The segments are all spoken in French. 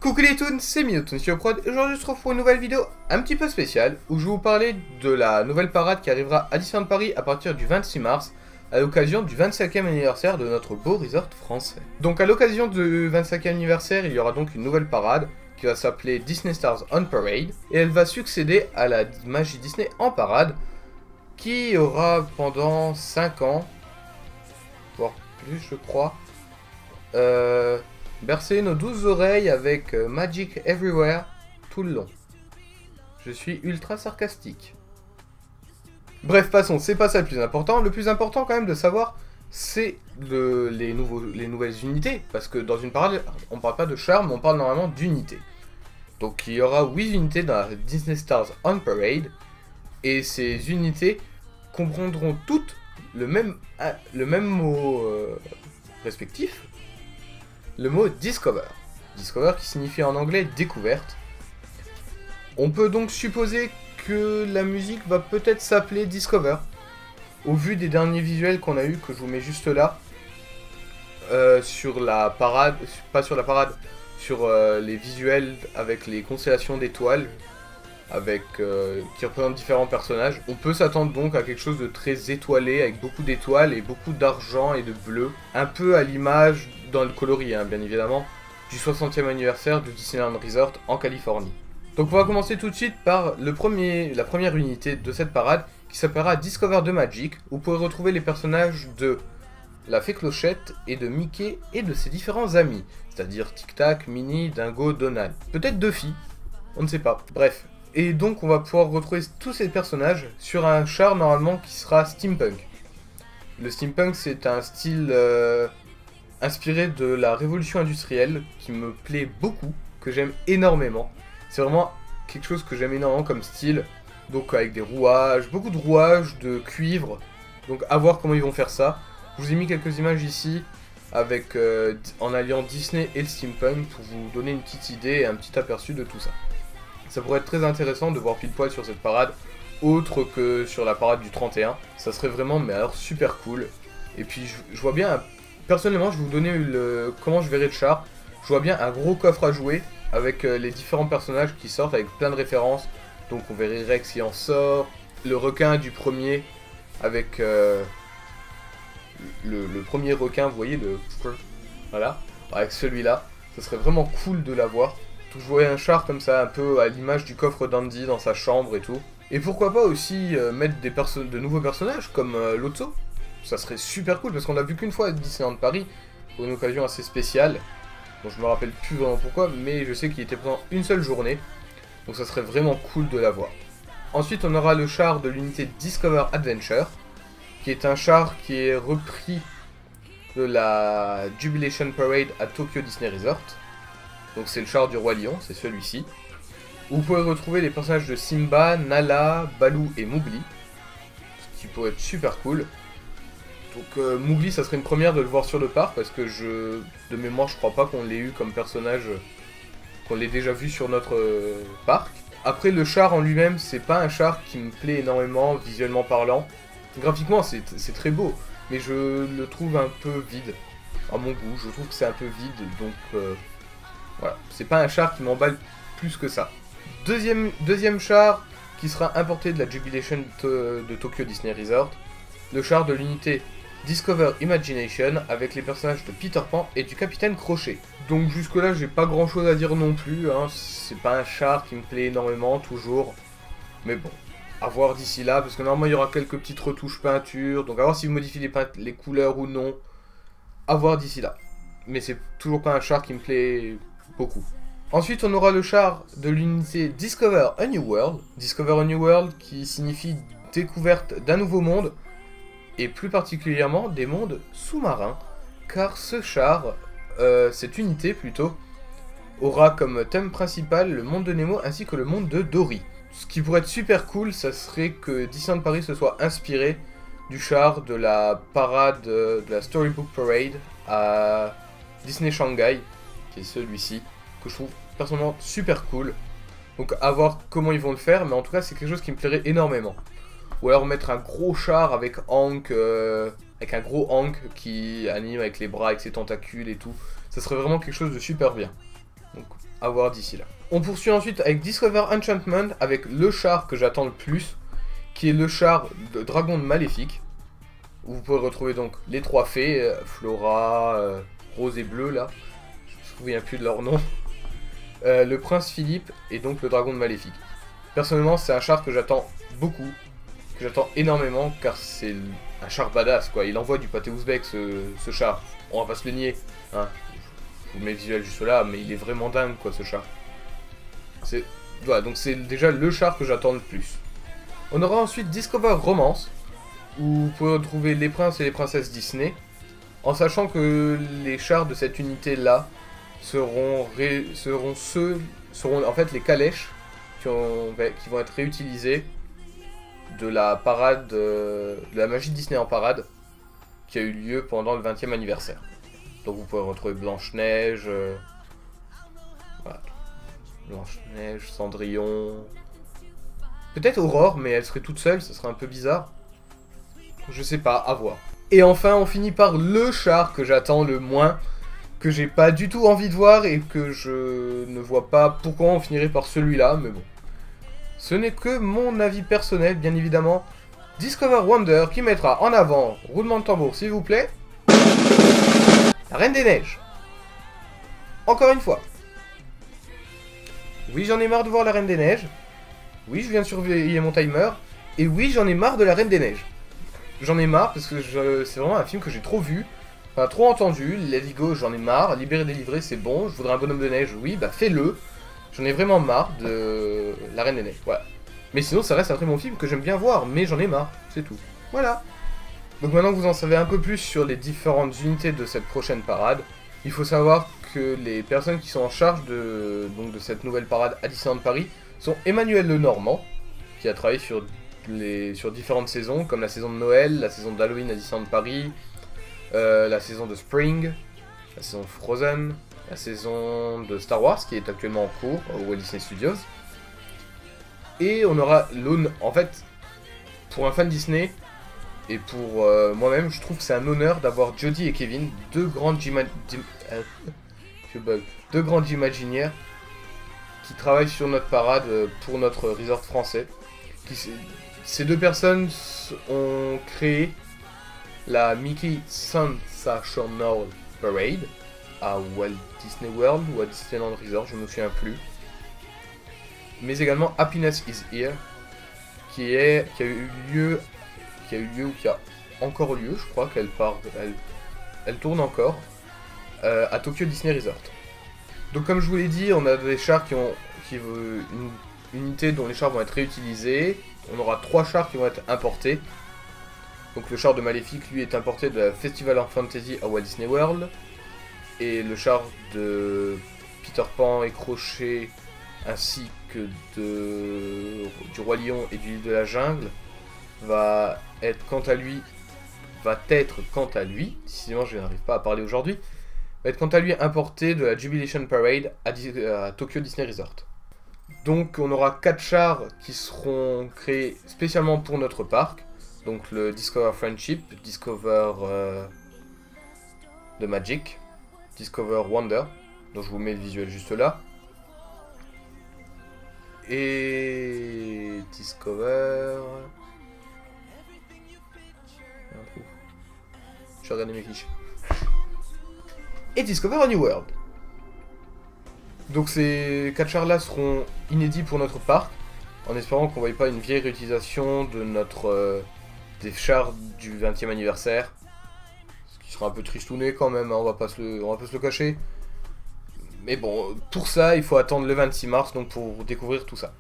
Coucou les toons, c'est Minotoon sur Prod et aujourd'hui je se retrouve pour une nouvelle vidéo un petit peu spéciale où je vais vous parler de la nouvelle parade qui arrivera à Disneyland Paris à partir du 26 mars à l'occasion du 25e anniversaire de notre beau resort français. Donc à l'occasion du 25e anniversaire, il y aura donc une nouvelle parade qui va s'appeler Disney Stars on Parade et elle va succéder à la Magie Disney en parade qui aura pendant 5 ans, voire plus je crois, bercer nos douces oreilles avec Magic Everywhere tout le long. Je suis ultra sarcastique. Bref, passons, c'est pas ça le plus important. Le plus important quand même de savoir, c'est les nouvelles unités. Parce que dans une parade, on parle pas de charme, on parle normalement d'unités. Donc il y aura 8 unités dans la Disney Stars on Parade. Et ces unités comprendront toutes le même mot respectif. Le mot Discover. Discover qui signifie en anglais découverte. On peut donc supposer que la musique va peut-être s'appeler Discover. Au vu des derniers visuels qu'on a eu, que je vous mets juste là. Sur la parade, pas sur la parade, sur les visuels avec les constellations d'étoiles. Qui représentent différents personnages. On peut s'attendre donc à quelque chose de très étoilé, avec beaucoup d'étoiles et beaucoup d'argent et de bleu. Un peu à l'image, dans le coloris hein, bien évidemment, du 60e anniversaire du Disneyland Resort en Californie. Donc on va commencer tout de suite par la première unité de cette parade, qui s'appellera Discover the Magic, où vous pourrez retrouver les personnages de la Fée Clochette et de Mickey et de ses différents amis, c'est-à-dire Tic Tac, Minnie, Dingo, Donald. Peut-être Duffy, on ne sait pas. Bref. Et donc on va pouvoir retrouver tous ces personnages sur un char normalement qui sera steampunk. Le steampunk c'est un style inspiré de la révolution industrielle qui me plaît beaucoup, que j'aime énormément. C'est vraiment quelque chose que j'aime énormément comme style. Donc avec des rouages, beaucoup de rouages, de cuivre. Donc à voir comment ils vont faire ça. Je vous ai mis quelques images ici avec en alliant Disney et le steampunk pour vous donner une petite idée et un petit aperçu de tout ça. Ça pourrait être très intéressant de voir pile poil sur cette parade, autre que sur la parade du 31. Ça serait vraiment, mais alors super cool. Et puis je vois bien, personnellement je vais vous donner comment je verrai le char. Je vois bien un gros coffre à jouer avec les différents personnages qui sortent avec plein de références. Donc on verrait Rex qui en sort, le requin du premier avec le premier requin, vous voyez, voilà, avec celui-là. Ça serait vraiment cool de l'avoir. Je voyais un char comme ça, un peu à l'image du coffre d'Andy dans sa chambre et tout. Et pourquoi pas aussi mettre de nouveaux personnages comme Lotso. Ça serait super cool parce qu'on l'a vu qu'une fois à Disneyland Paris pour une occasion assez spéciale. Bon, je me rappelle plus vraiment pourquoi, mais je sais qu'il était présent une seule journée. Donc ça serait vraiment cool de l'avoir. Ensuite, on aura le char de l'unité Discover Adventure, qui est un char qui est repris de la Jubilation Parade à Tokyo Disney Resort. Donc c'est le char du Roi Lion, c'est celui-ci. Vous pouvez retrouver les personnages de Simba, Nala, Baloo et Mowgli. Ce qui pourrait être super cool. Donc Mowgli, ça serait une première de le voir sur le parc, parce que de mémoire, je crois pas qu'on l'ait eu comme personnage, qu'on l'ait déjà vu sur notre parc. Après, le char en lui-même, c'est pas un char qui me plaît énormément, visuellement parlant. Graphiquement, c'est très beau, mais je le trouve un peu vide. À mon goût, je trouve que c'est un peu vide, donc... voilà, c'est pas un char qui m'emballe plus que ça. Deuxième char qui sera importé de la Jubilation de Tokyo Disney Resort. Le char de l'unité Discover Imagination avec les personnages de Peter Pan et du Capitaine Crochet. Donc jusque là j'ai pas grand chose à dire non plus, hein. C'est pas un char qui me plaît énormément toujours. Mais bon, à voir d'ici là, parce que normalement il y aura quelques petites retouches peinture. Donc à voir si vous modifiez les couleurs ou non. À voir d'ici là. Mais c'est toujours pas un char qui me plaît beaucoup. Ensuite, on aura le char de l'unité Discover a New World. Discover a New World qui signifie découverte d'un nouveau monde, et plus particulièrement des mondes sous-marins, car ce char, cette unité plutôt, aura comme thème principal le monde de Nemo ainsi que le monde de Dory. Ce qui pourrait être super cool, ça serait que Disneyland Paris se soit inspiré du char de la parade, de la Storybook Parade à Disney Shanghai, qui est celui-ci, que je trouve personnellement super cool. Donc à voir comment ils vont le faire, mais en tout cas c'est quelque chose qui me plairait énormément. Ou alors mettre un gros char avec Hank, avec un gros Hank qui anime avec les bras, avec ses tentacules et tout. Ça serait vraiment quelque chose de super bien. Donc à voir d'ici là. On poursuit ensuite avec Discover Enchantment, avec le char que j'attends le plus, qui est le char de Dragon Maléfique, où vous pouvez retrouver donc les 3 fées, Flora, Rose et Bleu là, je me souviens plus de leur nom, le Prince Philippe et donc le Dragon Maléfique. Personnellement, c'est un char que j'attends beaucoup, que j'attends énormément, car c'est un char badass quoi, il envoie du pâté ouzbek ce char, on va pas se le nier, hein. Je vous mets le visuel juste là, mais il est vraiment dingue quoi ce char. Voilà, donc c'est déjà le char que j'attends le plus. On aura ensuite Discover Romance, où vous pouvez retrouver les princes et les princesses Disney, en sachant que les chars de cette unité-là seront en fait les calèches qui vont être réutilisés de la parade, de la magie Disney en parade, qui a eu lieu pendant le 20e anniversaire. Donc vous pouvez retrouver Blanche-Neige, voilà. Blanche-Neige, Cendrillon, peut-être Aurore, mais elle serait toute seule, ça serait un peu bizarre. Je sais pas, à voir. Et enfin, on finit par le char que j'attends le moins, que j'ai pas du tout envie de voir et que je ne vois pas pourquoi on finirait par celui-là, mais bon. Ce n'est que mon avis personnel, bien évidemment. Discover Wonder qui mettra en avant, roulement de tambour s'il vous plaît, la Reine des Neiges. Encore une fois. Oui, j'en ai marre de voir la Reine des Neiges. Oui, je viens de surveiller mon timer. Et oui, j'en ai marre de la Reine des Neiges. J'en ai marre parce que c'est vraiment un film que j'ai trop vu, enfin trop entendu. Let It Go, j'en ai marre. Libérer, délivrer, c'est bon. Je voudrais un bonhomme de neige, oui, bah fais-le. J'en ai vraiment marre de la Reine des Neiges, voilà. Mais sinon, ça reste un très bon film que j'aime bien voir, mais j'en ai marre, c'est tout. Voilà. Donc maintenant que vous en savez un peu plus sur les différentes unités de cette prochaine parade, il faut savoir que les personnes qui sont en charge de cette nouvelle parade à Disneyland Paris sont Emmanuel Lenormand, qui a travaillé sur différentes saisons, comme la saison de Noël, la saison d'Halloween à Disneyland Paris, la saison de Spring, la saison de Frozen, la saison de Star Wars qui est actuellement en cours au Walt Disney Studios. Et on aura en fait, pour un fan Disney, et pour moi-même, je trouve que c'est un honneur d'avoir Jodie et Kevin, deux grands Gimaginières qui travaillent sur notre parade pour notre resort français. Ces deux personnes ont créé la Mickey Sensational Parade à Walt Disney World ou à Disneyland Resort, je ne me souviens plus. Mais également Happiness is Here, qui a encore lieu, je crois elle tourne encore, à Tokyo Disney Resort. Donc comme je vous l'ai dit, on a des chars une unité dont les chars vont être réutilisés. On aura 3 chars qui vont être importés. Donc le char de Maléfique, lui, est importé de la Festival of Fantasy à Walt Disney World. Et le char de Peter Pan et Crochet, ainsi que du Roi Lion et du Livre de la Jungle, va être quant à lui, décidément je n'arrive pas à parler aujourd'hui, va être quant à lui importé de la Jubilation Parade à Tokyo Disney Resort. Donc on aura 4 chars qui seront créés spécialement pour notre parc. Donc le Discover Friendship, Discover The Magic, Discover Wonder, dont je vous mets le visuel juste là. Et Discover... Je vais regarder mes clichés. Et Discover a New World. Donc ces 4 chars là seront inédits pour notre parc, en espérant qu'on ne voie pas une vieille réutilisation de des chars du 20e anniversaire. Ce qui sera un peu tristouné quand même, hein, on va pas se le cacher. Mais bon, pour ça, il faut attendre le 26 mars donc pour découvrir tout ça.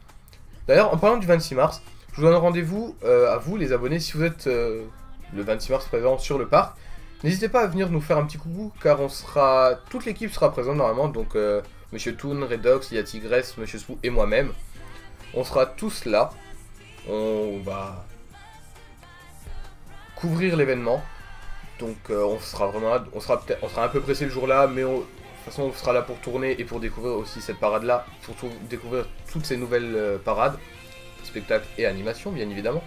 D'ailleurs, en parlant du 26 mars, je vous donne rendez-vous à vous les abonnés si vous êtes le 26 mars présent sur le parc. N'hésitez pas à venir nous faire un petit coucou car toute l'équipe sera présente normalement, donc Monsieur Toon, Redox, Lia Tigresse, Monsieur Spoo et moi-même. On sera tous là. On va couvrir l'événement. Donc on sera un peu pressé le jour là, mais de toute façon on sera là pour tourner et pour découvrir aussi cette parade là, pour découvrir toutes ces nouvelles parades, spectacles et animations bien évidemment.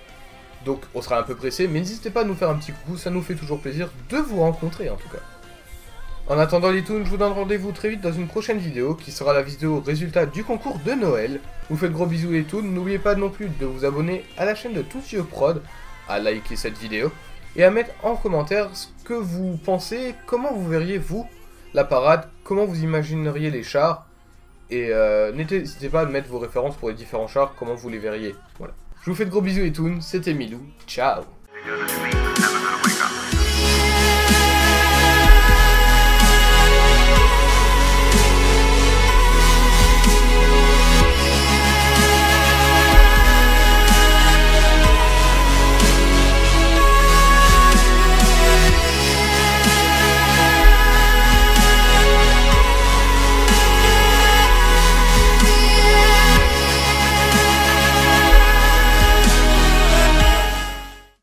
Donc on sera un peu pressé, mais n'hésitez pas à nous faire un petit coucou, ça nous fait toujours plaisir de vous rencontrer en tout cas. En attendant les toons, je vous donne rendez-vous très vite dans une prochaine vidéo qui sera la vidéo résultat du concours de Noël. Vous faites gros bisous les toons, n'oubliez pas non plus de vous abonner à la chaîne de Tous Yeux Prod, à liker cette vidéo et à mettre en commentaire ce que vous pensez, comment vous verriez vous la parade, comment vous imagineriez les chars et n'hésitez pas à mettre vos références pour les différents chars, comment vous les verriez. Voilà. Je vous fais de gros bisous les toons, c'était Milou, ciao.